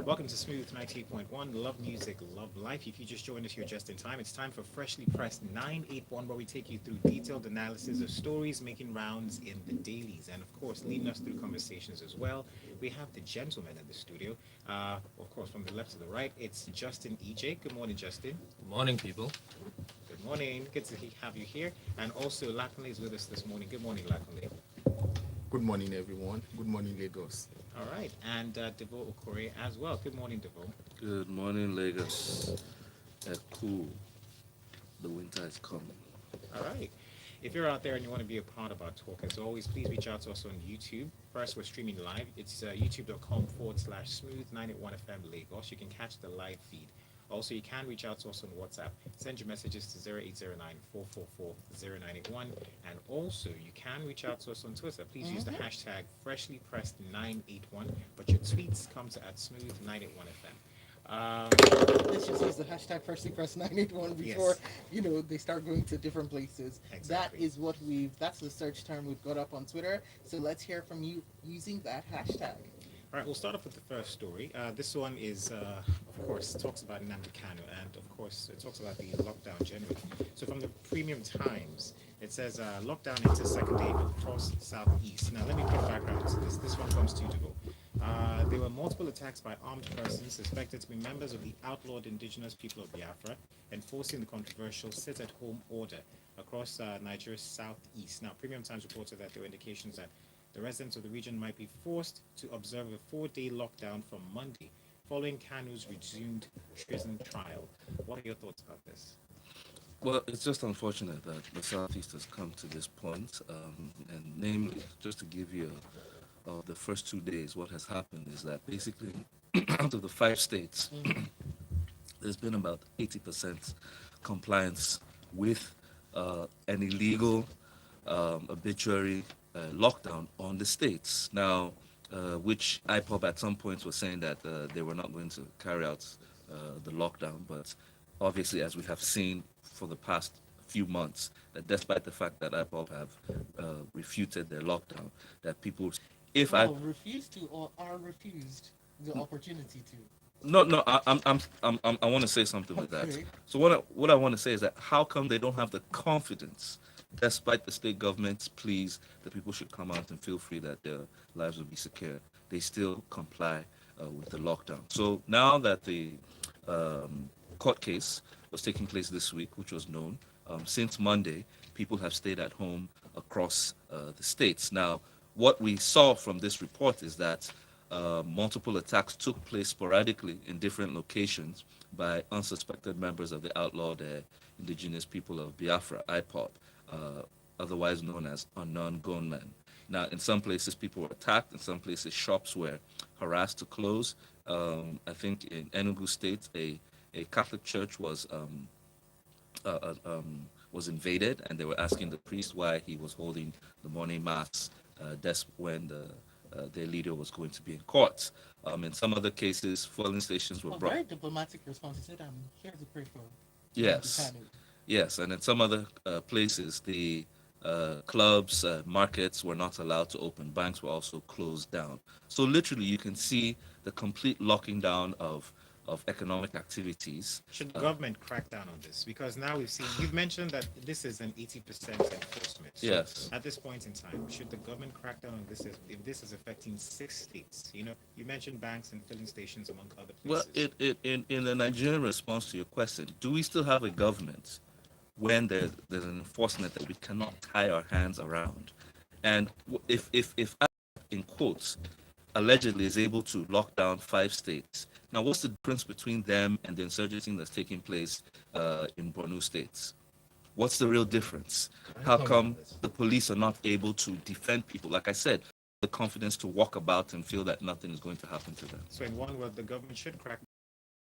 Welcome to Smooth 98.1, Love Music, Love Life. If you just joined us here just in time, it's time for Freshly Pressed 981, where we take you through detailed analysis of stories making rounds in the dailies. And of course, leading us through conversations as well, we have the gentleman in the studio. Of course, from the left to the right, it's Justin EJ. Good morning, Justin. Good morning, people. Good morning. Good to have you here. And also, Lakunle is with us this morning. Good morning, Lakunle. Good morning, everyone. Good morning, Lagos. All right. And Devo Okore as well. Good morning, Devo. Good morning, Lagos. Cool. The winter is coming. All right. If you're out there and you want to be a part of our talk, as always, please reach out to us on YouTube. First, we're streaming live. It's youtube.com/smooth981FM Lagos. You can catch the live feed. Also, you can reach out to us on WhatsApp. Send your messages to 0809-444-0981. And also, you can reach out to us on Twitter. Please use the hashtag freshlypressed981. But your tweets come to at smooth981FM. Let's just use the hashtag Freshly Press 981 before Yes. they start going to different places. Exactly. That is that's the search term we've got up on Twitter. So let's hear from you using that hashtag. All right, we'll start off with the first story. This one is, of course, talks about Nnamdi Kanu, and of course, it talks about the lockdown generally. So from the Premium Times, it says lockdown into second day across Southeast. Now, let me put background to this. This one comes to you to go. There were multiple attacks by armed persons suspected to be members of the outlawed indigenous people of Biafra, enforcing the controversial sit-at-home order across Nigeria's southeast. Now, Premium Times reported that there were indications that the residents of the region might be forced to observe a 4-day lockdown from Monday, following Kanu's resumed treason trial. What are your thoughts about this? Well, it's just unfortunate that the Southeast has come to this point. And namely, just to give you the first 2 days, what has happened is that basically, out of the 5 states, there's been about 80% compliance with an illegal arbitrary lockdown on the states. Now, which IPOB at some points was saying that they were not going to carry out the lockdown, but obviously, as we have seen for the past few months, that despite the fact that IPOB have refuted their lockdown, that people, if I refused to or are refused the opportunity to. no, I want to say something with that. Okay. So what I want to say is that how come they don't have the confidence, despite the state government's pleas that people should come out and feel free that their lives will be secure, they still comply with the lockdown. So now that the court case was taking place this week, which was known, since Monday, people have stayed at home across the states. Now, what we saw from this report is that multiple attacks took place sporadically in different locations by unsuspected members of the outlawed indigenous people of Biafra, IPOB, otherwise known as unknown gunmen. Now, in some places, people were attacked. In some places, shops were harassed to close. I think in Enugu State, a Catholic church was invaded, and they were asking the priest why he was holding the morning mass. That's when their leader was going to be in court. In some other cases, fueling stations were brought. Very diplomatic response. He said, "I'm here to pray for." Yes. Kanu." Yes, and in some other places, the clubs, markets were not allowed to open. Banks were also closed down. So literally, you can see the complete locking down of economic activities. Should the government crack down on this? Because now we've seen, you've mentioned that this is an 80% enforcement. So Yes. at this point in time, should the government crack down on this if this is affecting 6 states? You know, you mentioned banks and filling stations among other Well, places. in the Nigerian response to your question, do we still have a government when there's an enforcement that we cannot tie our hands around? And if in quotes, allegedly is able to lock down 5 states, now what's the difference between them and the insurgency that's taking place in Borno states? What's the real difference? How come the police are not able to defend people? Like I said, the confidence to walk about and feel that nothing is going to happen to them. So in one word, the government should crack down,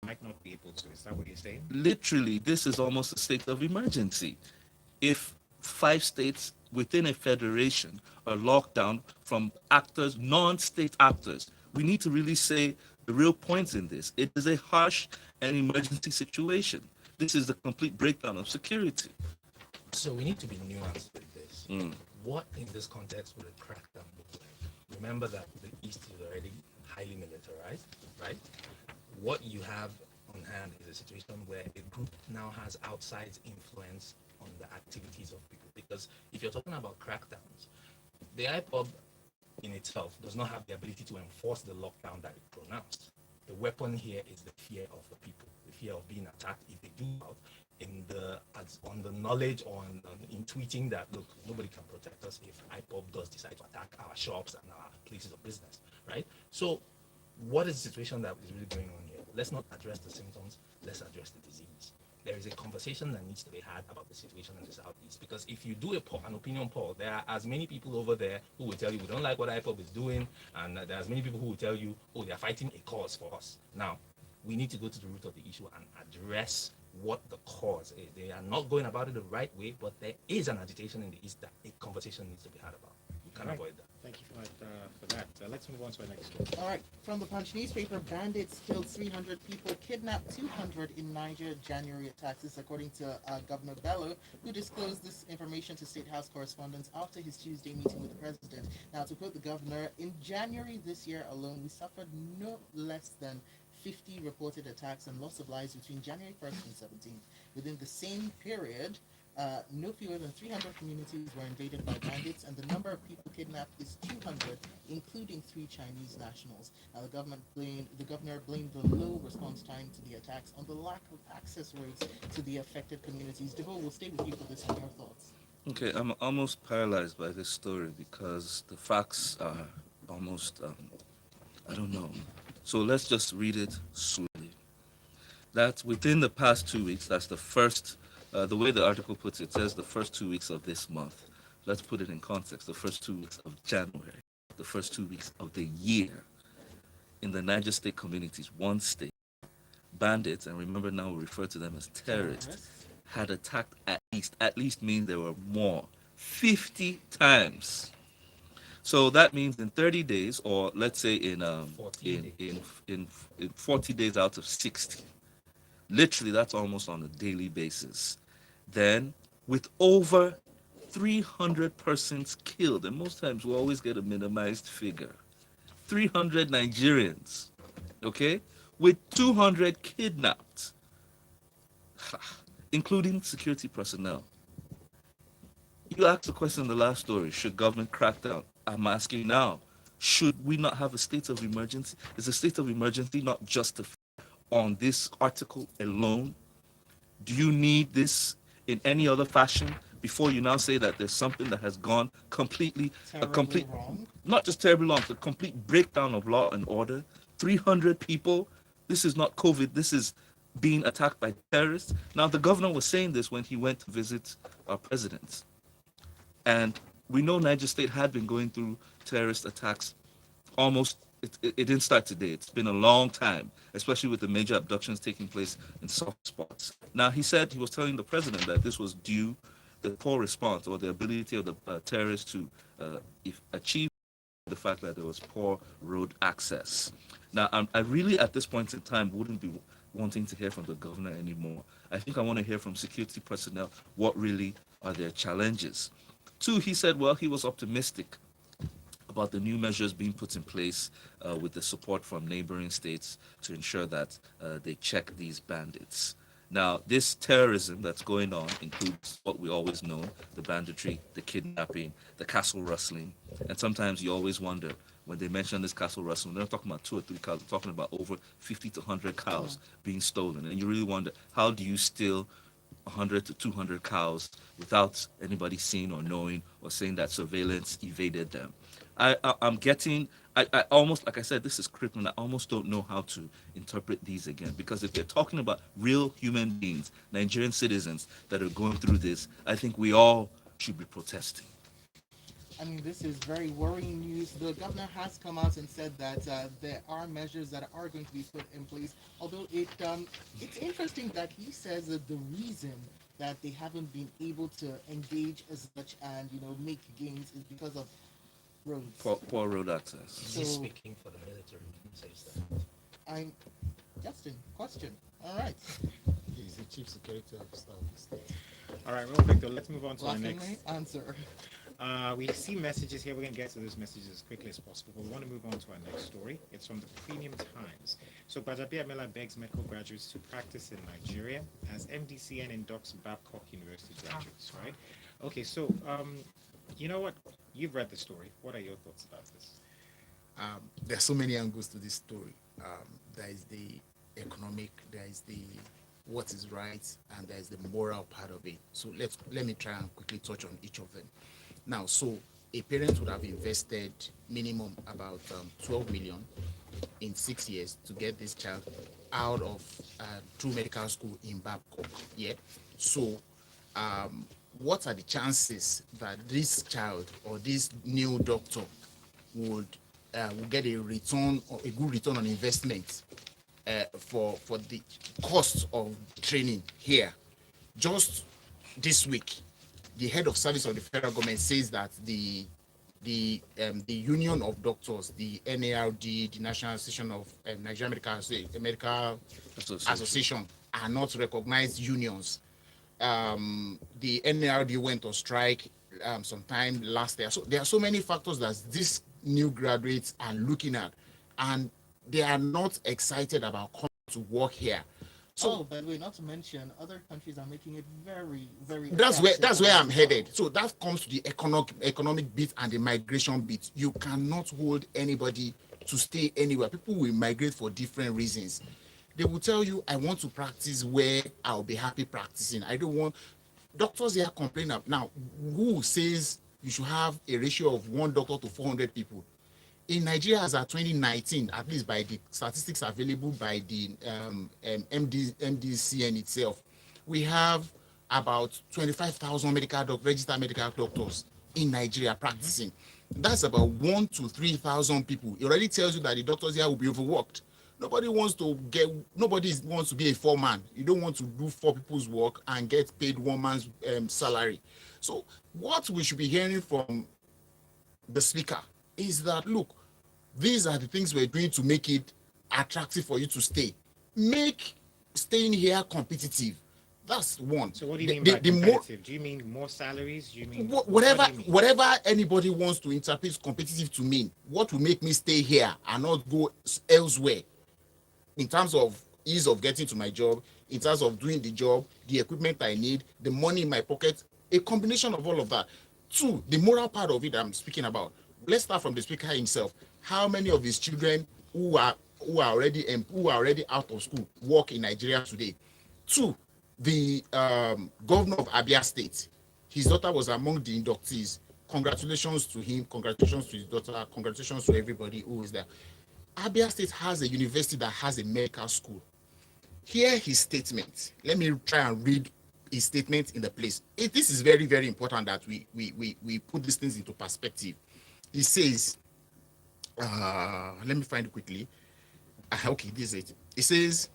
might not be able to. Is that what you're saying? Literally, this is almost a state of emergency. If 5 states within a federation are locked down from actors, non-state actors, we need to really say the real points in this. It is a harsh and emergency situation. This is the complete breakdown of security. So we need to be nuanced with this. What in this context would a crackdown look like? Remember that the East is already highly militarized, right? what you have on hand is a situation where a group now has outsized influence on the activities of people. Because if you're talking about crackdowns, the IPOB in itself does not have the ability to enforce the lockdown that it pronounced. The weapon here is the fear of the people, the fear of being attacked if they do out on the knowledge or in tweeting that, look, nobody can protect us if IPOB does decide to attack our shops and our places of business, right? So what is the situation that is really going on here? Let's not address the symptoms, let's address the disease. There is a conversation that needs to be had about the situation in the Southeast, because if you do an opinion poll, there are as many people over there who will tell you we don't like what IPOB is doing, and there are as many people who will tell you, oh, they are fighting a cause for us. Now, we need to go to the root of the issue and address what the cause is. They are not going about it the right way, but there is an agitation in the East that a conversation needs to be had about. We can't avoid that. Thank you for that. Let's move on to our next story. All right, from the Punch newspaper, bandits killed 300 people, kidnapped 200 in Niger January attacks. This according to Governor Bello, who disclosed this information to State House correspondents after his Tuesday meeting with the president. Now, to quote the governor, in January this year alone, we suffered no less than 50 reported attacks and loss of lives between January 1st and 17th. Within the same period, no fewer than 300 communities were invaded by bandits, and the number of people kidnapped is 200, including 3 Chinese nationals. Now, the governor blamed the low response time to the attacks on the lack of access roads to the affected communities. Devo, we'll stay with you for this one. Your thoughts? Okay, I'm almost paralyzed by this story because the facts are almost, I don't know. So let's just read it slowly. That within the past 2 weeks, that's the first, the way the article puts it, says the first 2 weeks of this month. Let's put it in context. The first 2 weeks of January, the first 2 weeks of the year, in the Niger State communities, one state, bandits, and remember now we refer to them as terrorists, had attacked at least means there were more, 50 times. So that means in 30 days, or let's say in 40 days out of 60, literally that's almost on a daily basis. Then with over 300 persons killed, and most times we always get a minimized figure, 300 Nigerians, okay, with 200 kidnapped, including security personnel. You asked the question in the last story, should government crack down? I'm asking now, should we not have a state of emergency? Is a state of emergency not justified on this article alone? Do you need this in any other fashion before you now say that there's something that has gone completely, Wrong. not just terribly wrong, a complete breakdown of law and order? 300 people, this is not COVID, this is being attacked by terrorists. Now, the governor was saying this when he went to visit our president. And we know Niger State had been going through terrorist attacks almost, it didn't start today. It's been a long time, especially with the major abductions taking place in soft spots. Now, he said, he was telling the president that this was due the poor response or the ability of the terrorists to achieve the fact that there was poor road access. Now, I really, at this point in time, wouldn't be wanting to hear from the governor anymore. I think I want to hear from security personnel what really are their challenges. 2, he said, well, he was optimistic about the new measures being put in place with the support from neighboring states to ensure that they check these bandits. Now, this terrorism that's going on includes what we always know, the banditry, the kidnapping, the castle rustling. And sometimes you always wonder, when they mention this castle rustling, they're not talking about 2 or 3 cows, they're talking about over 50 to 100 cows being stolen. And you really wonder, how do you steal 100 to 200 cows without anybody seeing or knowing or saying that surveillance evaded them? I'm getting, I almost, like I said, this is crippling. I almost don't know how to interpret these again, because if they're talking about real human beings, Nigerian citizens that are going through this, I think we all should be protesting. I mean, this is very worrying news. The governor has come out and said that there are measures that are going to be put in place. Although it's interesting that he says that the reason that they haven't been able to engage as much and make gains is because of roads. Poor road access. Is he So- speaking for the military when he says that? I'm Justin. Question. All right. He's the chief security officer of the state. All right, real quick though, let's move on to our Laughingly next. answer. We see messages here. We're going to get to those messages as quickly as possible. But we want to move on to our next story. It's from the Premium Times. So Bajabi Amela begs medical graduates to practice in Nigeria as MDCN inducts Babcock University graduates, right? Okay, so you know what? You've read the story. What are your thoughts about this? There are so many angles to this story. There is the economic, there is the what is right, and there is the moral part of it. So let me try and quickly touch on each of them. Now, so a parent would have invested minimum about 12 million in 6 years to get this child out of through medical school in Babcock. Yeah. So, what are the chances that this child or this new doctor would get a return or a good return on investment for the cost of training here? Just this week, the head of service of the federal government says that the union of doctors, the NARD, the National Association of Nigerian Medical Association, are not recognized unions. The NARD went on strike sometime last year. So there are so many factors that these new graduates are looking at, and they are not excited about coming to work here. So, by the way, not to mention, other countries are making it very, very. That's where I'm headed. So that comes to the economic bit and the migration bit. You cannot hold anybody to stay anywhere. People will migrate for different reasons. They will tell you, I want to practice where I'll be happy practicing. I don't want doctors here complain of now. Who says you should have a ratio of 1 doctor to 400 people? In Nigeria, as of 2019, at least by the statistics available by the MDCN itself, we have about 25,000 registered medical doctors in Nigeria practicing. That's about 1,000 to 3,000 people. It already tells you that the doctors here will be overworked. Nobody wants to be a foreman. You don't want to do 4 people's work and get paid 1 man's salary. So what we should be hearing from the speaker is that, look, these are the things we're doing to make it attractive for you to stay. Make staying here competitive. That's one. So what do you mean by competitive? Do you mean more salaries? Do you mean whatever anybody wants to interpret competitive to mean? What will make me stay here and not go elsewhere? In terms of ease of getting to my job, in terms of doing the job, the equipment I need, the money in my pocket, a combination of all of that. 2, the moral part of it I'm speaking about. Let's start from the speaker himself. How many of his children who are already out of school work in Nigeria today? 2, the governor of Abia State, his daughter was among the inductees. Congratulations to him, congratulations to his daughter, congratulations to everybody who is there. Abia State has a university that has a medical school. Hear his statement. Let me try and read his statement in the place. This is very, very important that we put these things into perspective. He says, let me find it quickly. Okay, this is it. It says,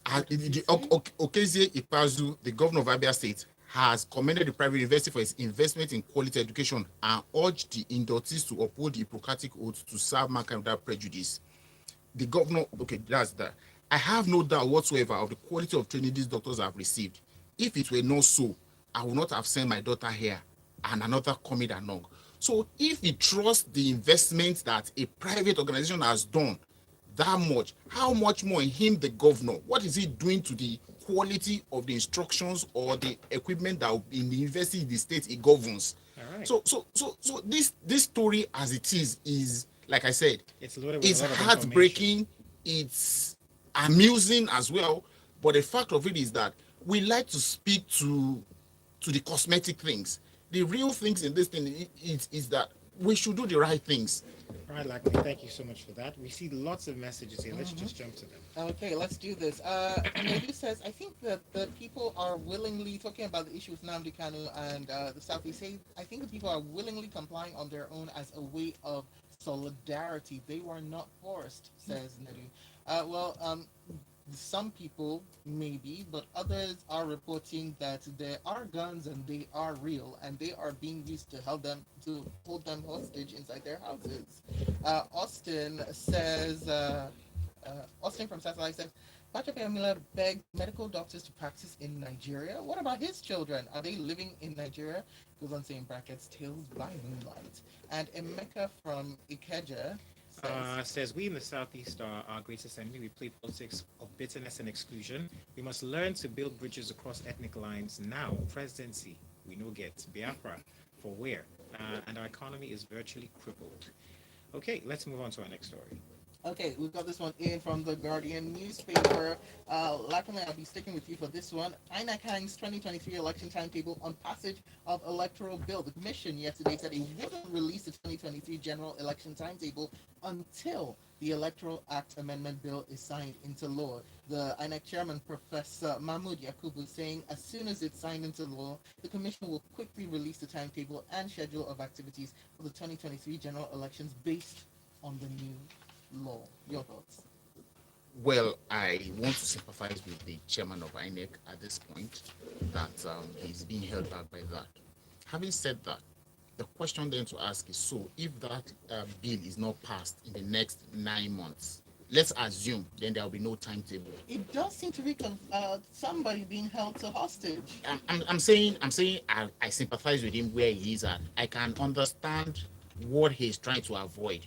Okezie Ikpeazu, the governor of Abia State, has commended the private university for its investment in quality education and urged the inductees to uphold the Hippocratic oath to serve mankind without prejudice. The governor, okay, that's that. I have no doubt whatsoever of the quality of training these doctors have received. If it were not so, I would not have sent my daughter here and another coming along. So if he trusts the investment that a private organization has done that much, how much more in him, the governor? What is he doing to the quality of the instructions or the equipment that in the university in the state it governs? All right. So this story as it is like I said, it's heartbreaking, it's amusing as well, but the fact of it is that we like to speak to the cosmetic things. The real things in this thing is that we should do the right things. All right, Lakme, thank you so much for that. We see lots of messages here. Let's just jump to them. Okay, let's do this. Nadu says, I think that the people are willingly, talking about the issue with Nnamdi Kanu and the South, they say, I think the people are willingly complying on their own as a way of solidarity. They were not forced, says Nadu. Some people maybe, but others are reporting that there are guns and they are real and they are being used to hold them hostage inside their houses. Austin says, Austin from Satellite says, Bajabamila begged medical doctors to practice in Nigeria. What about his children? Are they living in Nigeria? Goes on saying brackets, tales by moonlight. And Emeka from Ikeja Says we in the southeast are our greatest enemy. We play politics of bitterness and exclusion. We must learn to build bridges across ethnic lines now. Presidency, we know get Biafra for where, and our economy is virtually crippled. Okay, let's move on to our next story. Okay, we've got this one in from the Guardian newspaper. Luckily, I'll be sticking with you for this one. INEC hangs 2023 election timetable on passage of electoral bill. The commission yesterday said it wouldn't release the 2023 general election timetable until the Electoral Act Amendment Bill is signed into law. The INEC chairman, Professor Mahmoud Yakubu, saying as soon as it's signed into law, the commission will quickly release the timetable and schedule of activities for the 2023 general elections based on the new law. Your thoughts? Well, I want to sympathize with the chairman of INEC at this point that he's being held back by that. Having said that, the question then to ask is, so if that bill is not passed in the next 9 months, let's assume then there will be no timetable. It does seem to be somebody being held to hostage. I'm saying I sympathize with him where he is at. I can understand what he's trying to avoid,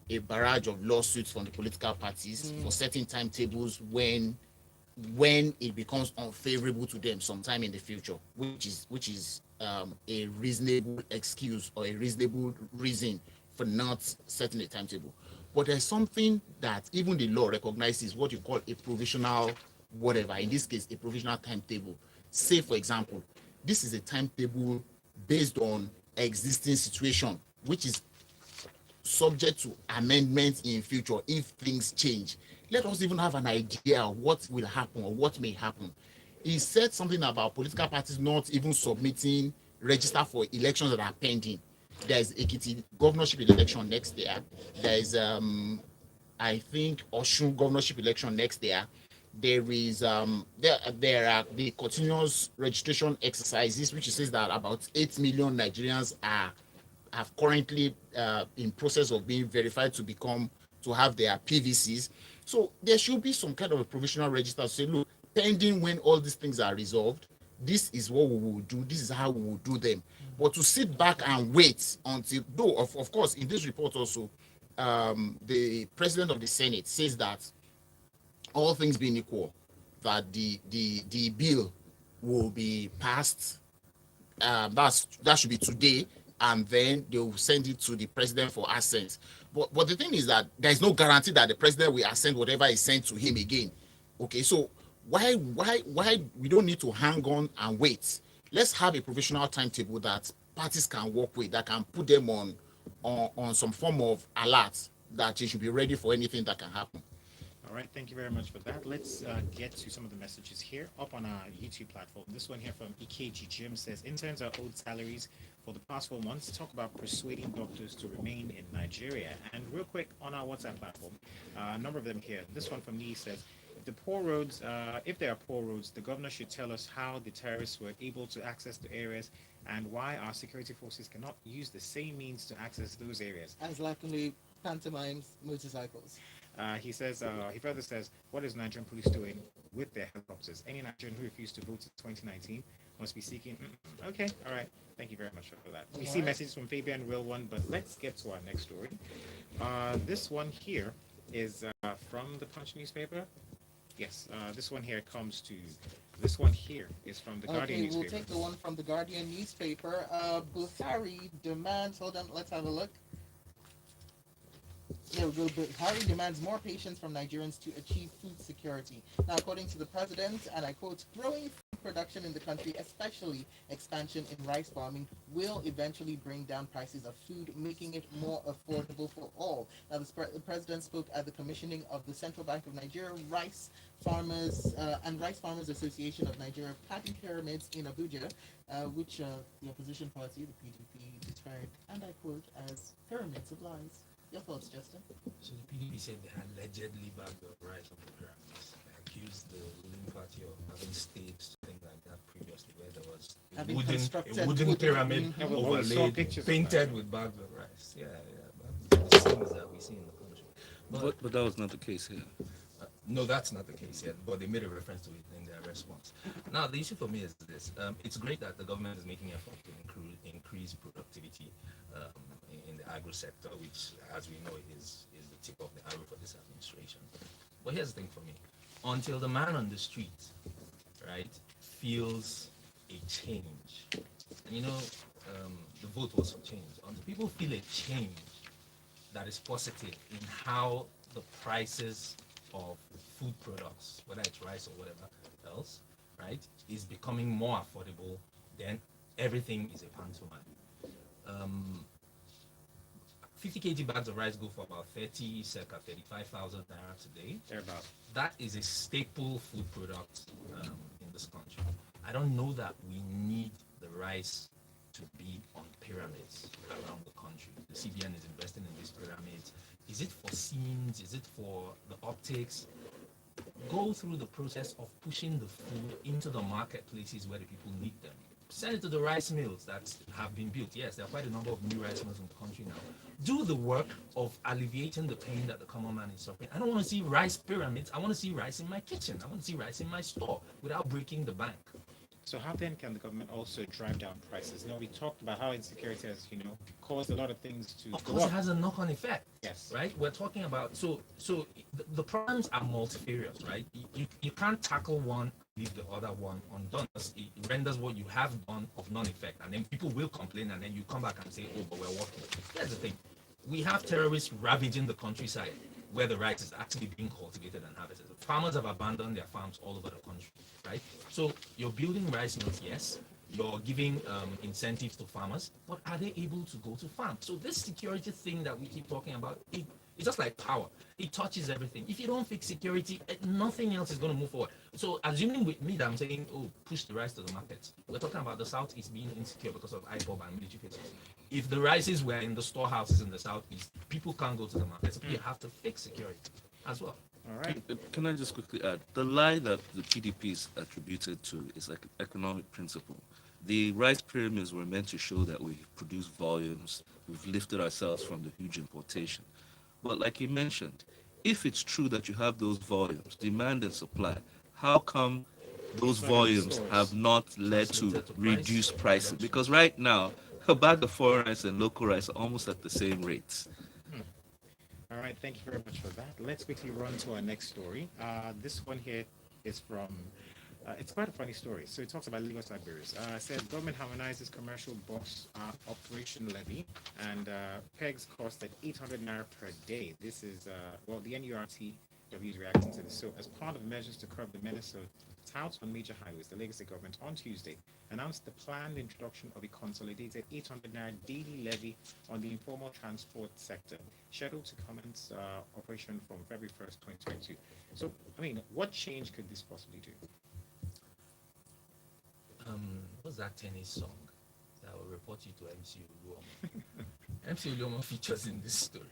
a barrage of lawsuits from the political parties for setting timetables when it becomes unfavorable to them sometime in the future, which is a reasonable excuse or a reasonable reason for not setting a timetable. But there's something that even the law recognizes, what you call a provisional whatever, in this case a provisional timetable. Say for example, this is a timetable based on existing situation, which is subject to amendments in future if things change. Let us even have an idea of what will happen or what may happen. He said something about political parties not even submitting register for elections that are pending. There's Ekiti governorship election next year. There's I think Osun governorship election next year. There is there are the continuous registration exercises, which says that about 8 million Nigerians have currently in process of being verified to have their PVCs. So there should be some kind of a provisional register to say, look, pending when all these things are resolved, this is what we will do, this is how we will do them. But to sit back and wait until, though of course in this report also, the president of the Senate says that all things being equal, that the bill will be passed, that should be today, and then they will send it to the president for assent. But the thing is that there is no guarantee that the president will assent whatever is sent to him again. Okay, so why we don't need to hang on and wait? Let's have a provisional timetable that parties can work with, that can put them on some form of alert that they should be ready for anything that can happen. All right, thank you very much for that. Let's get to some of the messages here up on our YouTube platform. This one here from EKG Jim says, interns are owed salaries for the past 4 months. Talk about persuading doctors to remain in Nigeria. And real quick on our WhatsApp platform, a number of them here. This one from Nee says, if there are poor roads, the governor should tell us how the terrorists were able to access the areas and why our security forces cannot use the same means to access those areas. As likely pantomimes motorcycles. He further says, what is Nigerian police doing with their helicopters? Any Nigerian who refused to vote in 2019 must be seeking. Okay, all right. Thank you very much for that. We see messages from Fabian, real one, but let's get to our next story. This one here is from the Punch newspaper. Yes, this one here is from the Guardian newspaper. We'll take the one from the Guardian newspaper. Buhari demands, hold on, let's have a look. There we go. Buhari demands more patience from Nigerians to achieve food security. Now, according to the president, and I quote, growing food production in the country, especially expansion in rice farming, will eventually bring down prices of food, making it more affordable for all. Now, the president spoke at the commissioning of the Central Bank of Nigeria Rice Farmers Association of Nigeria Paddy Pyramids in Abuja, which the opposition party, the PDP, described, and I quote, as pyramids of lies. Your thoughts, Justin? So the PDP said they allegedly bagged up rice on the pyramids. They accused the ruling party of having staged something like that previously, where there was a wooden pyramid overlaid, painted with bags of rice. Yeah, the scenes that we see in the country. But that was not the case here. No, that's not the case yet, but they made a reference to it in their response. Now, the issue for me is this. It's great that the government is making effort to increase productivity in the agro sector, which, as we know, is the tip of the arrow for this administration. But here's the thing for me. Until the man on the street, right, feels a change, and the vote was for change. Until people feel a change that is positive in how the prices of food products, whether it's rice or whatever else, right, is becoming more affordable, then everything is a pantomime. 50 kg bags of rice go for about 30, circa 35,000 naira today. Thereabout. That is a staple food product in this country. I don't know that we need the rice to be on pyramids around the country. The CBN is investing in these pyramids. Is it for scenes? Is it for the optics? Go through the process of pushing the food into the marketplaces where the people need them. Send it to the rice mills that have been built. Yes, there are quite a number of new rice mills in the country now. Do the work of alleviating the pain that the common man is suffering. I don't want to see rice pyramids. I want to see rice in my kitchen. I want to see rice in my store without breaking the bank. So how then can the government also drive down prices? We talked about how insecurity has, caused a lot of things to Of go course, it up. has a knock-on effect. Yes. Right? We're talking about the problems are multifarious, right? You can't tackle one, leave the other one undone. It renders what you have done of non-effect, and then people will complain, and then you come back and say, "Oh, but we're working." Here's the thing: we have terrorists ravaging the countryside where the rice is actually being cultivated and harvested. Farmers have abandoned their farms all over the country, right? So you're building rice mills, yes. You're giving incentives to farmers, but are they able to go to farm? So this security thing that we keep talking about, it's just like power. It touches everything. If you don't fix security, nothing else is going to move forward. So assuming with me that I'm saying, oh, push the rice to the market, we're talking about the Southeast being insecure because of IPOB and military cases. If the rices were in the storehouses in the Southeast, people can't go to the market. So you have to fix security as well. All right. Can I just quickly add? The lie that the PDP is attributed to is like economic principle. The rice pyramids were meant to show that we produce volumes, we've lifted ourselves from the huge importation. But like you mentioned, if it's true that you have those volumes, demand and supply, how come those It's not in the volumes stores. have not led to Translated to price reduced prices? reduction. Because right now, a bag of foreign rice and local rice are almost at the same rates. All right, thank you very much for that. Let's quickly run to our next story. This one here is from, it's quite a funny story. So it talks about Lagos Libraries. It says government harmonizes commercial bus operation levy and pegs cost at 800 naira per day. This is, the NURTW is reacting to this. So as part of measures to curb the menace of touts on major highways, the Lagos State government on Tuesday announced the planned introduction of a consolidated 800 naira daily levy on the informal transport sector, scheduled to commence operation from February 1st, 2022. So, what change could this possibly do? What's that tennis song that will report you to MC Oluomo? MC Oluomo features in this story.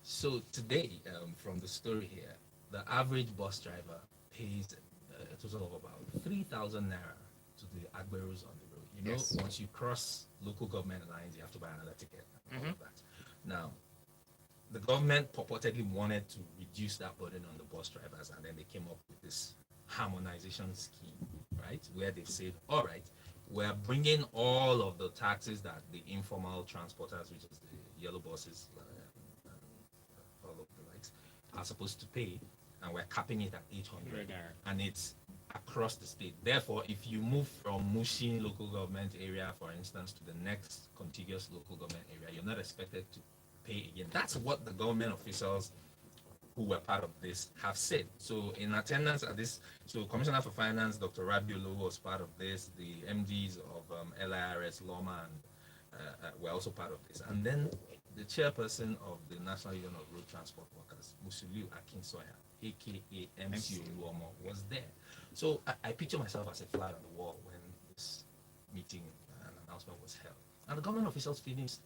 So today, from the story here, the average bus driver pays a total of about 3,000 naira to the Agberos on the road. Yes. Once you cross local government lines, you have to buy another ticket. And all of that. Now, the government purportedly wanted to reduce that burden on the bus drivers, and then they came up with this harmonization scheme, right? Where they said, all right, we're bringing all of the taxes that the informal transporters, which is the yellow buses, all of the likes, are supposed to pay, and we're capping it at 800, and it's across the state. Therefore, if you move from Mushin local government area, for instance, to the next contiguous local government area, you're not expected to pay again. That's what the government officials who were part of this have said. So in attendance at this, so Commissioner for Finance, Dr. Rabiolo was part of this, the MDs of LIRS, Loma, and were also part of this. And then the chairperson of the National Union of Road Transport Workers, Musiliu Akinsoya, aka MC Oluomo, was there. So I picture myself as a fly on the wall when this meeting and announcement was held. And the government officials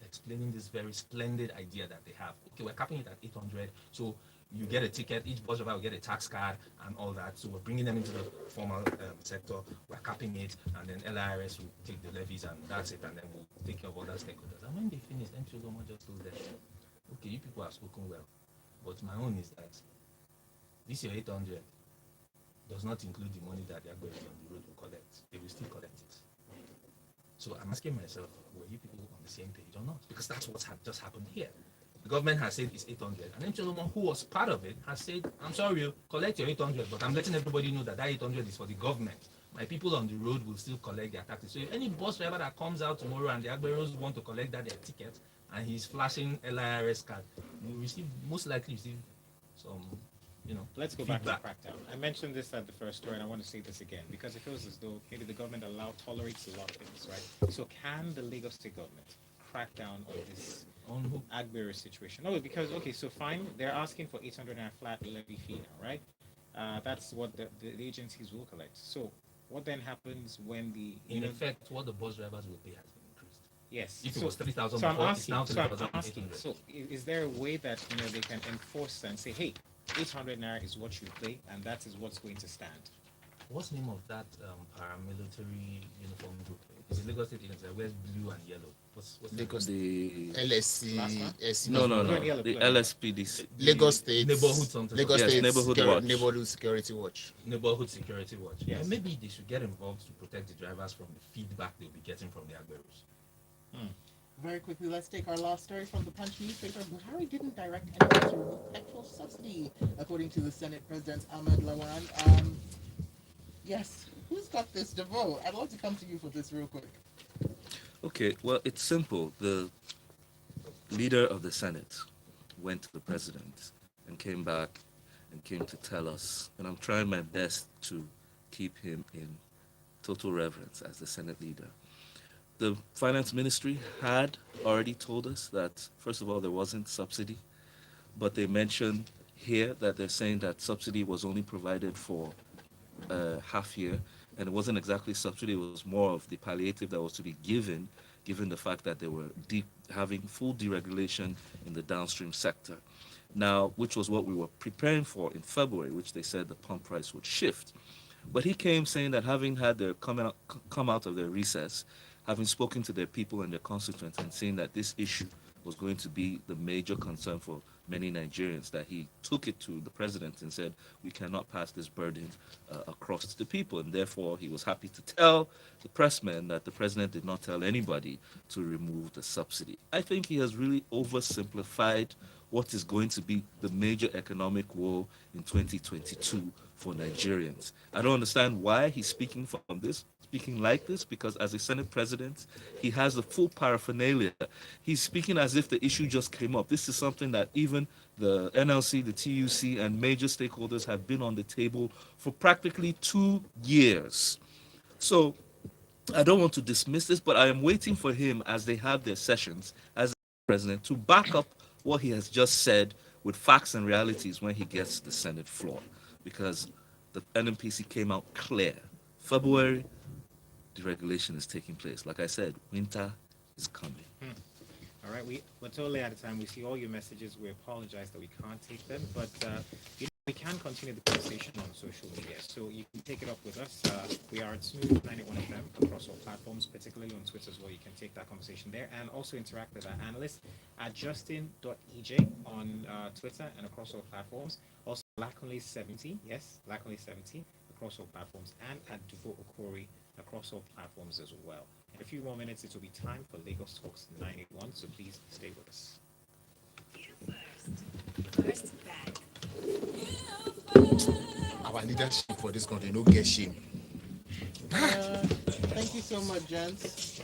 explaining this very splendid idea that they have. Okay, we're capping it at 800, so you get a ticket, each bus driver will get a tax card and all that. So we're bringing them into the formal sector, we're capping it, and then LIRS will take the levies, and that's it, and then we'll take care of other stakeholders. And when they finished, MC Oluomo just told them, okay, you people have spoken well, but my own is that This year 800 does not include the money that they are going on the road will collect. They will still collect it. So I'm asking myself, were you people on the same page or not? Because that's what just happened here. The government has said it's 800, and then someone who was part of it has said, I'm sorry, you collect your 800, but I'm letting everybody know that 800 is for the government. My people on the road will still collect their taxes. So if any bus driver that comes out tomorrow and the Agberos want to collect their ticket, and he's flashing LIRS card, you will receive, most likely receive some, Let's go back to feedback. the crackdown. I mentioned this at the first story, and I want to say this again because it feels as though maybe the government tolerates a lot of things, right? So can the Lagos State government crack down on this On who? Agbero situation? No, because okay, so fine, they're asking for 800 and a flat levy fee now, right? That's what the agencies will collect. So what then happens when In effect, what the bus drivers will pay has been increased. yes? If it was 3,000 So I'm before, it's asking. now So I'm 3,800. asking. So is there a way that they can enforce and say, hey, 800 naira is what you pay, and that is what's going to stand? What's the name of that paramilitary uniform group? Is it Lagos State Agency? It wears blue and yellow. What's Lagos The LSC, Last one? SC, no, Yellow, the blue. LSPDC. Lagos State Neighborhood something. Lagos Yes, State Neighborhood Watch. Neighborhood Security Watch. Neighborhood Security Watch. Yes. Maybe they should get involved to protect the drivers from the feedback they'll be getting from the Agberos. Very quickly, let's take our last story from the Punch newspaper. Buhari didn't direct anyone to remove petrol subsidy, according to the Senate President Ahmed Lawan. Yes, who's got this, DeVoe? I'd love to come to you for this real quick. Okay, well, it's simple. The leader of the Senate went to the president and came back and came to tell us, and I'm trying my best to keep him in total reverence as the Senate leader. The finance ministry had already told us that, first of all, there wasn't subsidy, but they mentioned here that they're saying that subsidy was only provided for half year, and it wasn't exactly subsidy, it was more of the palliative that was to be given the fact that they were having full deregulation in the downstream sector. Now, which was what we were preparing for in February, which they said the pump price would shift. But he came saying that having had their come out of their recess, having spoken to their people and their constituents and saying that this issue was going to be the major concern for many Nigerians, that he took it to the president and said, we cannot pass this burden across to the people. And therefore, he was happy to tell the pressmen that the president did not tell anybody to remove the subsidy. I think he has really oversimplified what is going to be the major economic woe in 2022 for Nigerians. I don't understand why he's speaking like this, because as a Senate president, he has the full paraphernalia. He's speaking as if the issue just came up. This is something that even the NLC, the TUC, and major stakeholders have been on the table for practically 2 years. So I don't want to dismiss this, but I am waiting for him, as they have their sessions as president, to back up what he has just said with facts and realities when he gets to the Senate floor, because the NNPC came out clear. February, deregulation is taking place. Like I said, winter is coming. All right, we're totally out of time. We see all your messages. We apologize that we can't take them, but we can continue the conversation on social media. So you can take it up with us. We are at Smooth 91 FM across all platforms, particularly on Twitter as well. You can take that conversation there and also interact with our analysts at justin.ej on Twitter and across all platforms. Also, Lakunle70, yes, Lakunle70 across all platforms, and at Duvo Okori across all platforms as well. In a few more minutes, it will be time for Lagos Talks 91, so please stay with us. First back. Our leadership for this country no get shame. Thank you so much, gents.